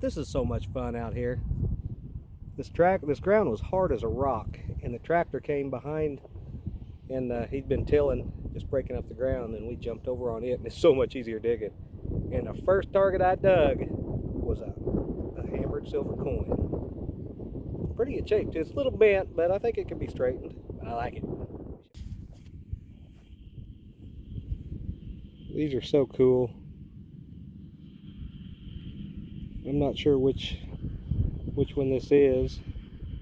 This is so much fun out here. This ground was hard as a rock, and the tractor came behind, and he'd been tilling, just breaking up the ground, and we jumped over on it, and it's so much easier digging. And the first target I dug was a hammered silver coin. It's pretty good shape too. It's a little bent, but I think it can be straightened. I like it. These are so cool. I'm not sure which one this is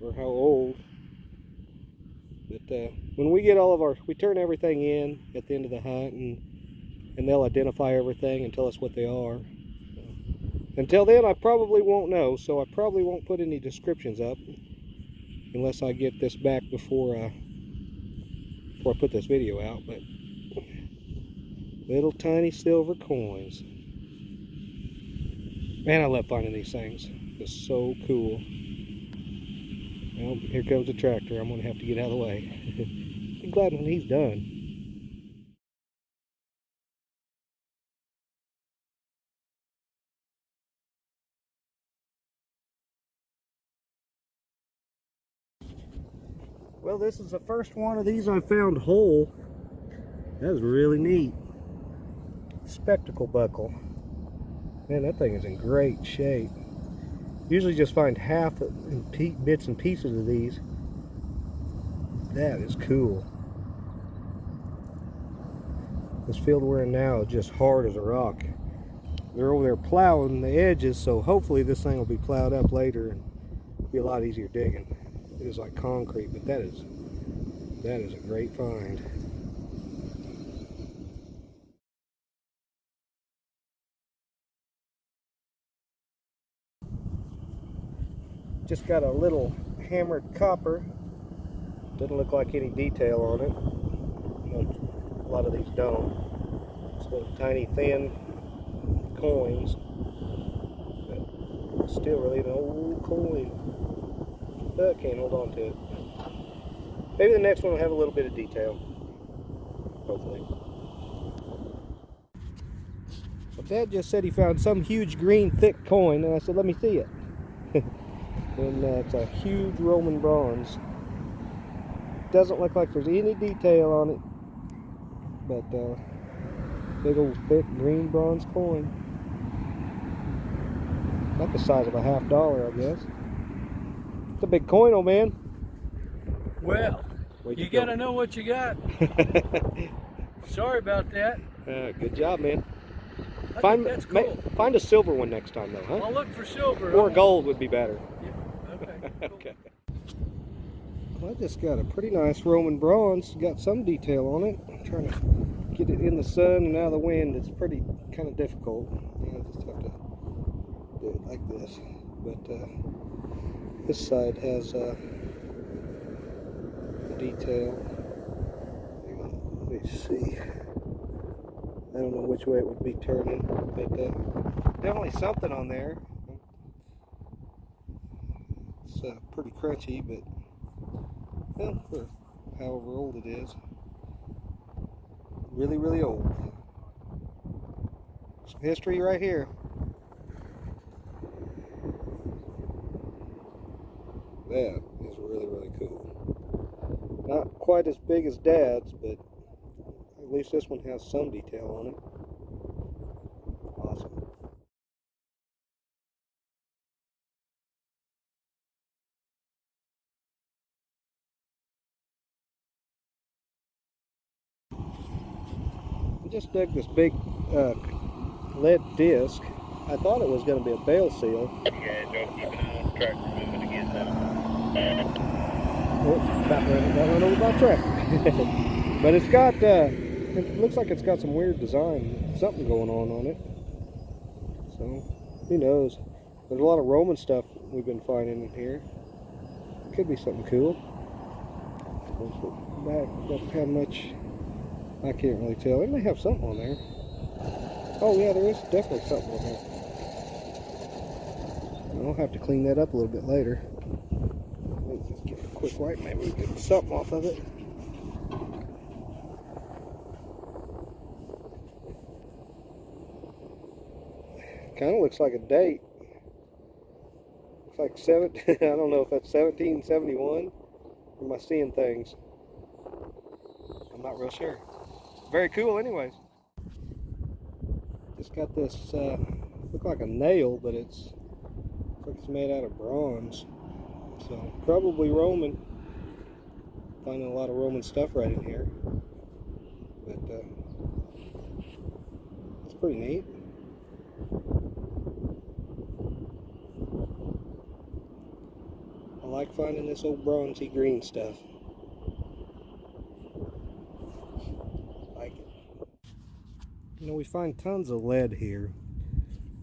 or how old, but when we get we turn everything in at the end of the hunt, and they'll identify everything and tell us what they are. Until then, I probably won't know, so I probably won't put any descriptions up unless I get this back before I put this video out. But little tiny silver coins. Man, I love finding these things. It's so cool. Well, here comes the tractor. I'm going to have to get out of the way. Be glad when he's done. Well, this is the first one of these I found whole. That was really neat. Spectacle buckle. Man, that thing is in great shape. Usually just find half in bits and pieces of these. That is cool. This field we're in now is just hard as a rock. They're over there plowing the edges, so hopefully this thing will be plowed up later and be a lot easier digging. It is like concrete, but that is a great find. Just got a little hammered copper. Doesn't look like any detail on it. A lot of these don't. It's little tiny thin coins, but still really an old coin. I can't hold on to it. Maybe the next one will have a little bit of detail. Hopefully. Well, Dad just said he found some huge green thick coin, and I said, let me see it. And it's a huge Roman bronze. Doesn't look like there's any detail on it, but big old thick green bronze coin. About the size of a $50, I guess. It's a big coin, old man. Well, you gotta know what you got. Sorry about that. Good job, man. That's cool. Find a silver one next time, though, huh? I'll look for silver. Or gold would be better. Yeah. Okay. Cool. Okay. Well, I just got a pretty nice Roman bronze. Got some detail on it. I'm trying to get it in the sun and out of the wind. It's pretty kind of difficult. I just have to do it like this. But this side has detail. Let me see. I don't know which way it would be turning, but definitely something on there. It's pretty crunchy, but well, for however old it is, really, really old. Some history right here. That is really, really cool. Not quite as big as Dad's, but at least this one has some detail on it. Awesome. I just dug this big lead disc. I thought it was going to be a bale seal. Yeah, don't keep an eye on the tractor moving again now. Oh, about run over my truck. But it's got, it looks like it's got some weird design, something going on it. So, who knows? There's a lot of Roman stuff we've been finding in here. Could be something cool. Back doesn't have much, I can't really tell. It may have something on there. Oh yeah, there is definitely something on there. I'll have to clean that up a little bit later. Let's just give it a quick wipe, maybe we get something off of it. Kind of looks like a date. like I don't know if that's 1771. Or am I seeing things? I'm not real sure. Very cool anyways. It's got this, look like a nail, but it's like it's made out of bronze. So probably Roman. Finding a lot of Roman stuff right in here. But it's pretty neat. I like finding this old bronzy green stuff. I like it. You know, we find tons of lead here,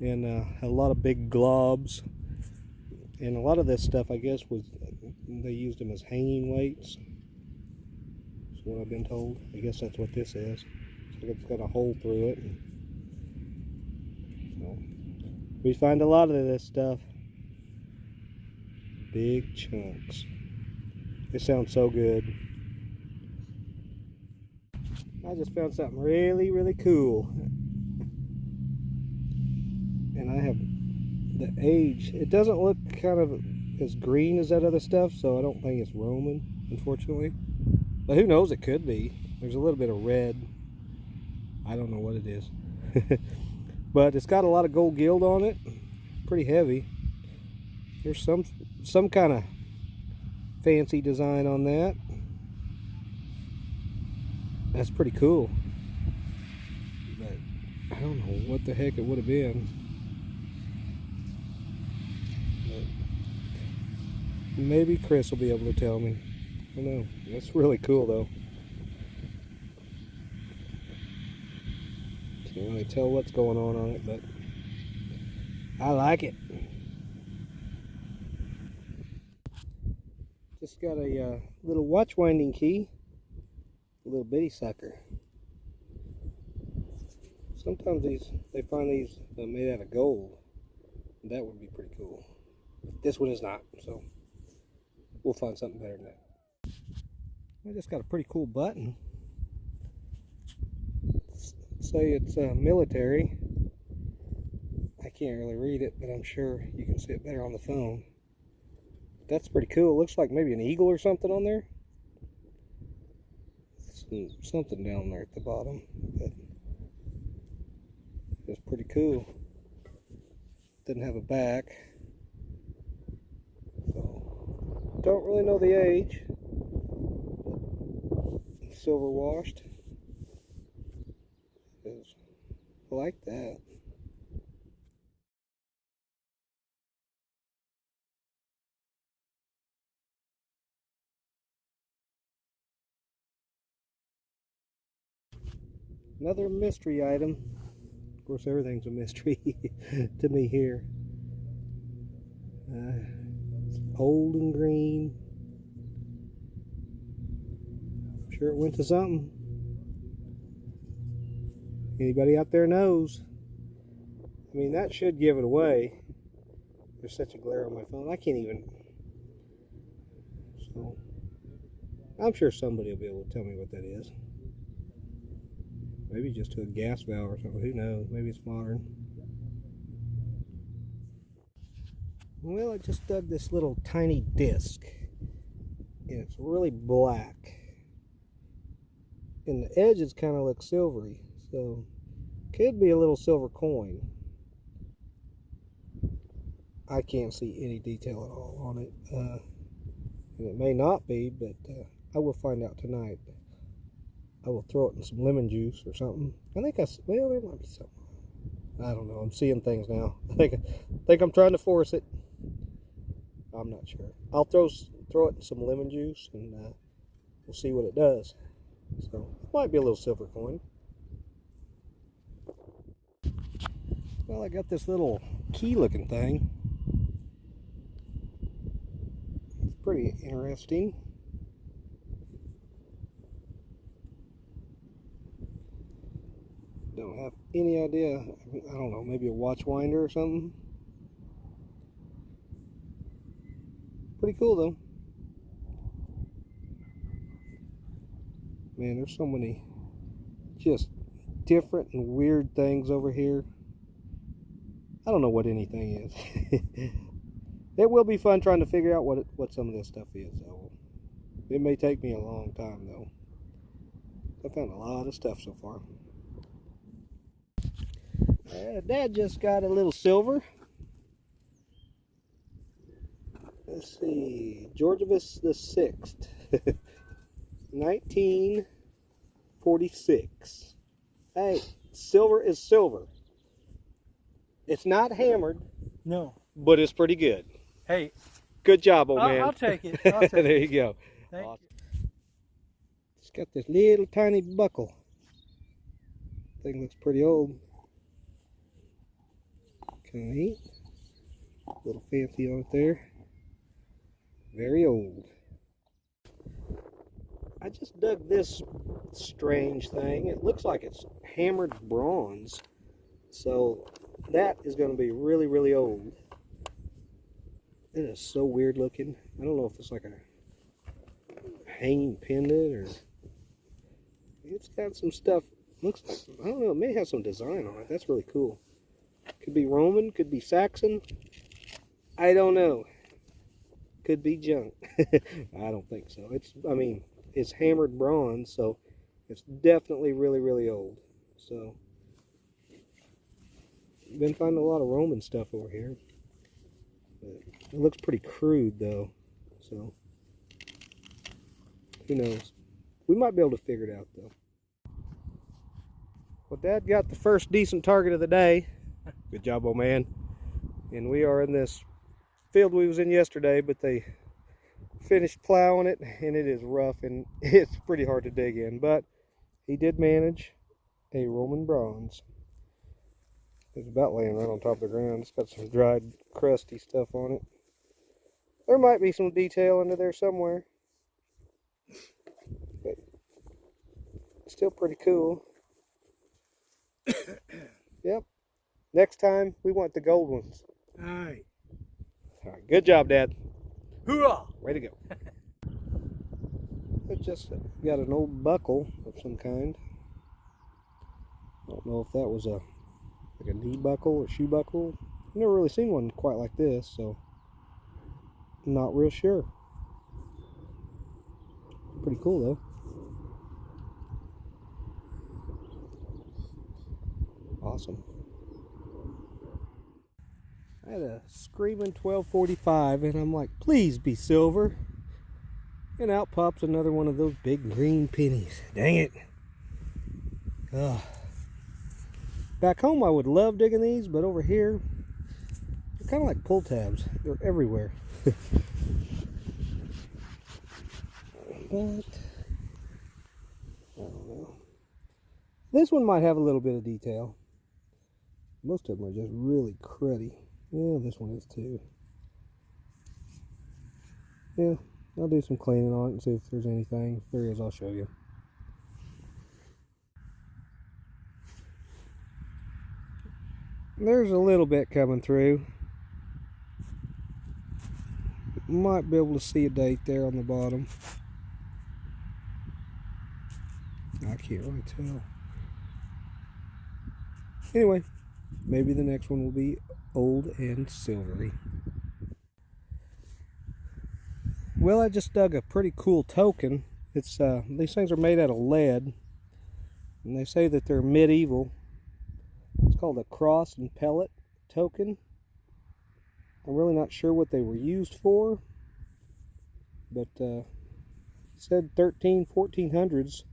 and a lot of big globs. And a lot of this stuff, I guess, they used them as hanging weights. That's what I've been told. I guess that's what this is. So it's got a hole through it. And so we find a lot of this stuff. Big chunks. It sounds so good. I just found something really, really cool. And I have the age. It doesn't look kind of as green as that other stuff, so I don't think it's Roman, unfortunately. But who knows, it could be. There's a little bit of red. I don't know what it is. But it's got a lot of gold gild on it. Pretty heavy. There's some kind of fancy design on that. That's pretty cool. But I don't know what the heck it would have been. But maybe Chris will be able to tell me. I don't know. That's really cool though. Can't really tell what's going on it, but I like it. Just got a little watch winding key, a little bitty sucker. Sometimes they find these made out of gold. That would be pretty cool. But this one is not, so we'll find something better than that. I just got a pretty cool button. Say it's military. I can't really read it, but I'm sure you can see it better on the phone. That's pretty cool. It looks like maybe an eagle or something on there. Something down there at the bottom, but it's pretty cool. Didn't have a back, so don't really know the age. Silver washed. I like that. Another mystery item. Of course, everything's a mystery to me here. It's old and green. I'm sure it went to something. Anybody out there knows? I mean, that should give it away. There's such a glare on my phone. I can't even. So, I'm sure somebody will be able to tell me what that is. Maybe just to a gas valve or something. Who knows? Maybe it's modern. Well, I just dug this little tiny disc. And it's really black. And the edges kind of look silvery. So, could be a little silver coin. I can't see any detail at all on it. And it may not be, but I will find out tonight. I will throw it in some lemon juice or something. I think well, there might be something. I don't know. I'm seeing things now. I think I'm trying to force it. I'm not sure. I'll throw it in some lemon juice and we'll see what it does. So it might be a little silver coin. Well, I got this little key-looking thing. It's pretty interesting. Don't have any idea. I don't know, maybe a watch winder or something. Pretty cool though. Man, there's so many just different and weird things over here. I don't know what anything is. It will be fun trying to figure out what some of this stuff is, though. It may take me a long time, though. I found a lot of stuff so far. Dad just got a little silver. Let's see, Georgius the 6th, 1946. Hey, silver is silver. It's not hammered. No. But it's pretty good. Hey. Good job, old man. I'll take it. I'll take there you go. Thank Awesome. you. It's got this little tiny buckle. Thing looks pretty old. Kind of neat. Little fancy on it there. Very old. I just dug this strange thing. It looks like it's hammered bronze. So that is going to be really, really old. It is so weird looking. I don't know if it's like a hanging pendant or... It's got some stuff. Looks like, I don't know, it may have some design on it. That's really cool. Could be Roman, could be Saxon. I don't know. Could be junk. I don't think so. I mean, it's hammered bronze, so it's definitely really, really old. So, been finding a lot of Roman stuff over here. But it looks pretty crude, though. So, who knows? We might be able to figure it out, though. Well, Dad got the first decent target of the day. Good job, old man. And we are in this field we was in yesterday, but they finished plowing it, and it is rough, and it's pretty hard to dig in. But he did manage a Roman bronze. It's about laying right on top of the ground. It's got some dried, crusty stuff on it. There might be some detail under there somewhere. But still pretty cool. Yep. Next time, we want the gold ones. Alright. All right. Good job, Dad. Hoorah! Way to go. It just got an old buckle of some kind. I don't know if that was like a knee buckle or shoe buckle. I've never really seen one quite like this, so I'm not real sure. Pretty cool, though. Awesome. I had a screaming 1245, and I'm like, please be silver. And out pops another one of those big green pennies. Dang it. Ugh. Back home, I would love digging these, but over here, they're kind of like pull tabs. They're everywhere. But I don't know. This one might have a little bit of detail. Most of them are just really cruddy. Yeah, this one is too. Yeah, I'll do some cleaning on it and see if there's anything. If there is, I'll show you. There's a little bit coming through. Might be able to see a date there on the bottom. I can't really tell. Anyway, maybe the next one will be old and silvery. Well, I just dug a pretty cool token. It's these things are made out of lead, and they say that they're medieval. It's called a cross and pellet token. I'm really not sure what they were used for, but it said 1400s,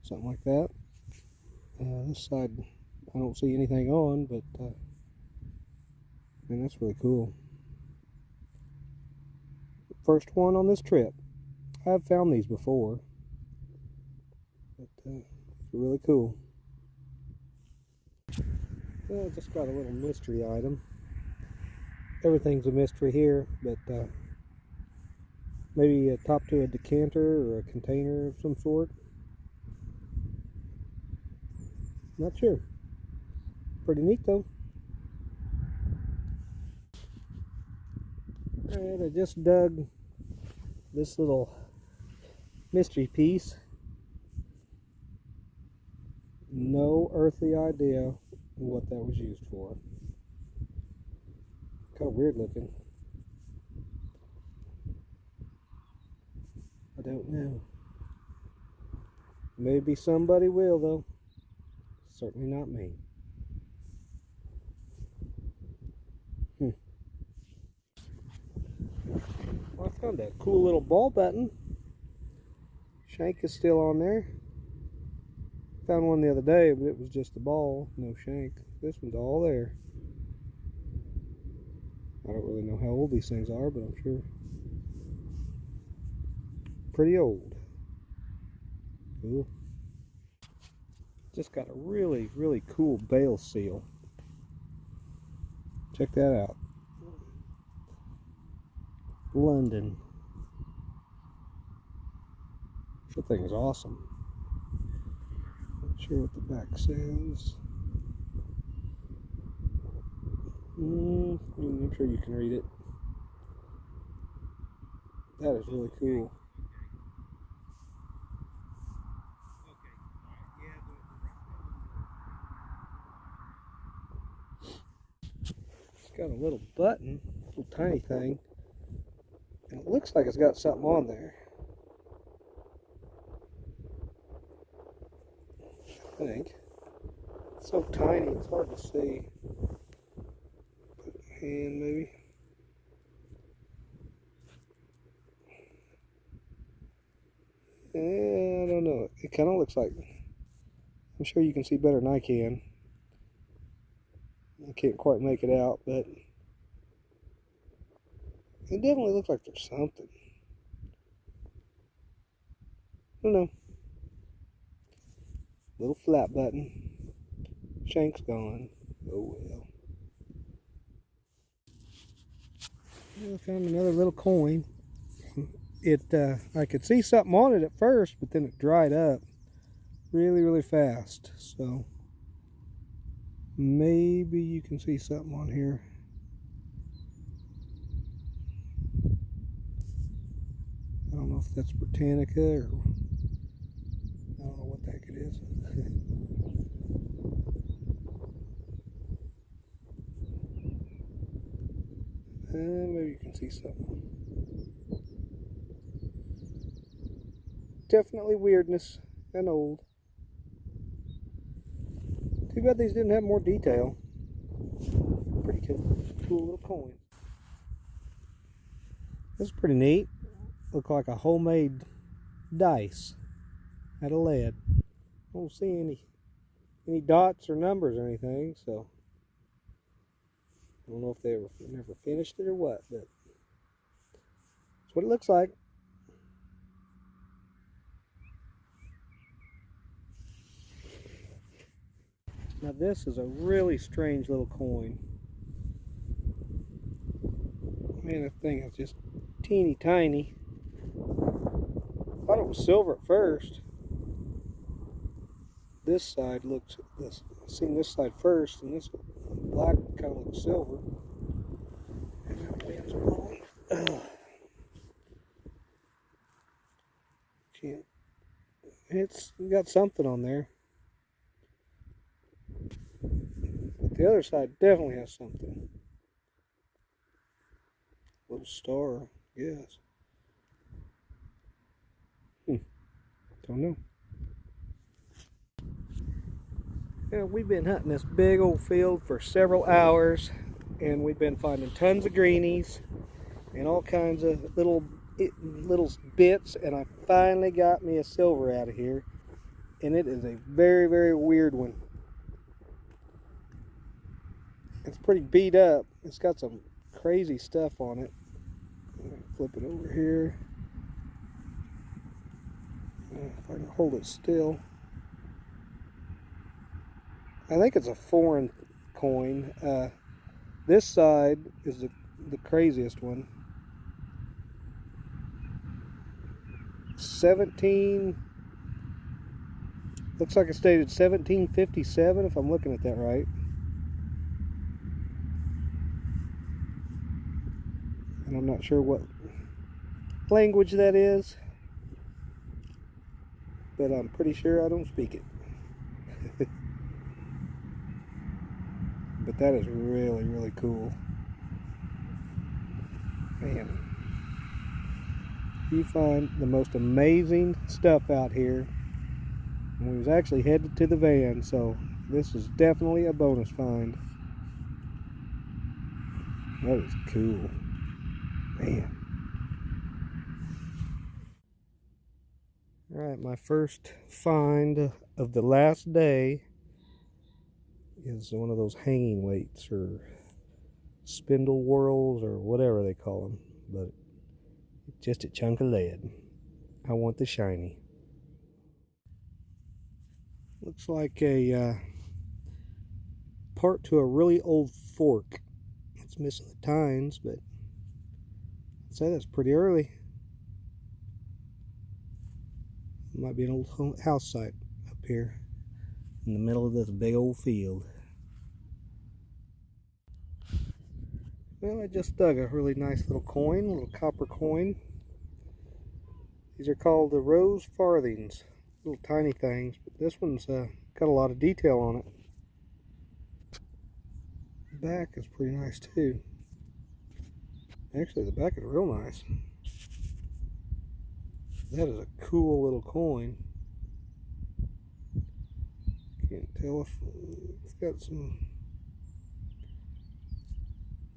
something like that. This side I don't see anything on, but man, that's really cool. First one on this trip. I've found these before, but it's really cool. I just got a little mystery item. Everything's a mystery here, but maybe a top to a decanter or a container of some sort. Not sure. Pretty neat though. Alright, I just dug this little mystery piece. No earthly idea what that was used for. Kind of weird looking. I don't know. Maybe somebody will, though. Certainly not me. Well, I found a cool little ball button. Shank is still on there. Found one the other day, but it was just a ball, no shank. This one's all there. I don't really know how old these things are, but I'm sure pretty old. Cool. Just got a really, really cool bale seal. Check that out. London. That thing is awesome. Not sure what the back says. I'm sure you can read it. That is really cool. It's got a little button, little tiny thing, and it looks like it's got something on there. I think. It's so tiny, it's hard to see. Put a hand maybe. I don't know. It kind of looks like, I'm sure you can see better than I can. I can't quite make it out, but it definitely looks like there's something. I don't know. Little flat button. Shank's gone. Oh well. I found another little coin. I could see something on it at first, but then it dried up really, really fast. So maybe you can see something on here. I don't know if that's Britannica or I don't know what the heck it is. Maybe you can see something. Definitely weirdness and old. Too bad these didn't have more detail. Pretty cool little coin. This is pretty neat. Look like a homemade dice out of lead. I don't see any dots or numbers or anything, so I don't know if they never finished it or what, but that's what it looks like. Now this is a really strange little coin. Man, that thing is just teeny tiny. I thought it was silver at first. This side looks, I've seen this side first, and this black kind of looks silver. And that wind's blowing. Can't. It's got something on there. But the other side definitely has something. Little star, yes. Don't know. Yeah, we've been hunting this big old field for several hours, and we've been finding tons of greenies and all kinds of little bits, and I finally got me a silver out of here, and it is a very, very weird one. It's pretty beat up. It's got some crazy stuff on it. Flip it over here. If I can hold it still. I think it's a foreign coin. This side is the craziest one. 17, looks like it's dated 1757 if I'm looking at that right. And I'm not sure what language that is, but I'm pretty sure I don't speak it. But that is really, really cool. Man, you find the most amazing stuff out here. And we was actually headed to the van, so this is definitely a bonus find. That is cool. Man. Alright, my first find of the last day is one of those hanging weights or spindle whorls or whatever they call them, but just a chunk of lead. I want the shiny. Looks like a part to a really old fork. It's missing the tines, but I'd say that's pretty early. It might be an old house site up here in the middle of this big old field. Well, I just dug a really nice little coin, a little copper coin. These are called the rose farthings, little tiny things, but this one's got a lot of detail on it. The back is pretty nice too. Actually, the back is real nice. That is a cool little coin. Can't tell if it's got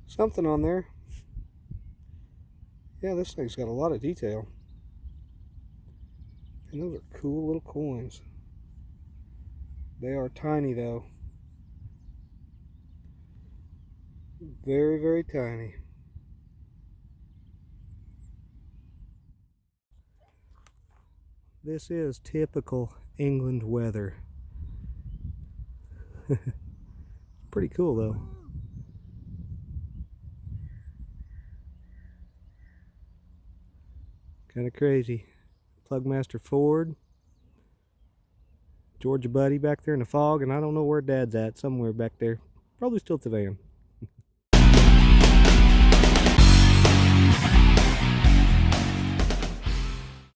something on there. Yeah, this thing's got a lot of detail. And those are cool little coins. They are tiny though. Very, very tiny. This is typical England weather. Pretty cool though. Kind of crazy. Plugmaster Ford. Georgia Buddy back there in the fog, and I don't know where Dad's at. Somewhere back there. Probably still at the van.